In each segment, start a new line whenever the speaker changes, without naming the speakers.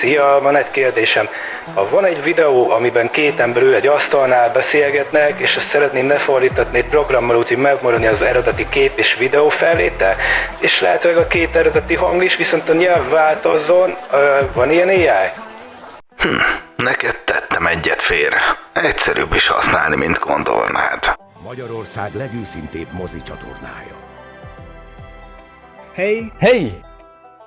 Szia, van egy kérdésem. Ha van egy videó, amiben két ember ül egy asztalnál beszélgetnek, és ezt szeretném lefordítatni egy programmal, úgyhogy megmaradni az eredeti kép és videó felvétel, és lehetőleg a két eredeti hang is, viszont a nyelv változzon, van ilyen AI?
Neked tettem egyet félre. Egyszerűbb is használni, mint gondolnád.
Magyarország legőszintébb mozi csatornája.
Hej!
Hej!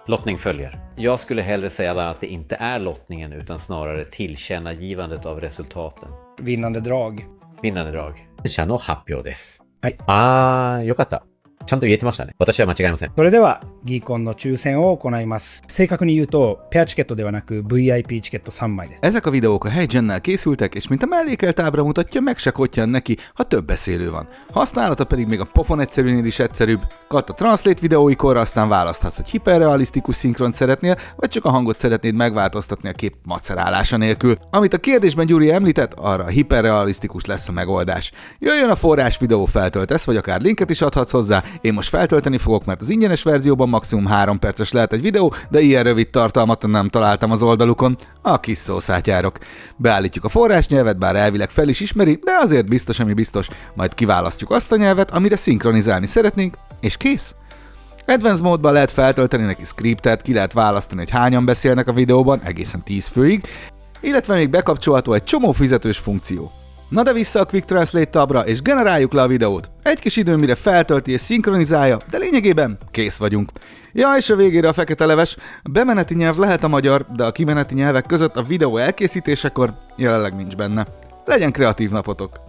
Lottning följer. Jag skulle hellre säga att det inte är lottningen utan snarare tillkännagivandet av resultaten.
Vinnande drag.
Vinnande drag.
社の発表です。
はい。
よかった。ちゃんと言えてましたね。私は間違いません。
それでは、ギーコンの抽選を行います。正確に言うと、ペアチケットではなく VIP チケット3枚です。
Ezek a videók a Hogyannál készültek, és mint a mellékelt ábra mutatja, meg se kottyan neki, ha több beszélő van. Használata pedig még a pofon egyszerűnél is egyszerűbb. Katta Translate videóikorra aztán választhatsz, hogy hiperrealisztikus szinkront szeretnél, vagy csak a hangot szeretnéd megváltoztatni a kép macerálása nélkül. Amit a kérdésben Gyuri említett, arra a hiperrealisztikus lesz a megoldás. Jöjjön a forrás videó feltöltesz, vagy akár linket is adhatsz hozzá. Én most feltölteni fogok, mert az ingyenes verzióban maximum 3 perces lehet egy videó, de ilyen rövid tartalmat nem találtam az oldalukon. A kis szószát járok. Beállítjuk a forrásnyelvet, bár elvileg fel is ismeri, de azért biztos, ami biztos. Majd kiválasztjuk azt a nyelvet, amire szinkronizálni szeretnénk, és kész. Advanced módban lehet feltölteni neki scriptet, ki lehet választani, hogy hányan beszélnek a videóban, egészen 10 főig, illetve még bekapcsolható egy csomó fizetős funkció. Na de vissza a Quick Translate tabra, és generáljuk le a videót. Egy kis idő, mire feltölti és szinkronizálja, de lényegében kész vagyunk. Ja, és a végére a fekete leves. A bemeneti nyelv lehet a magyar, de a kimeneti nyelvek között a videó elkészítésekor jelenleg nincs benne. Legyen kreatív napotok!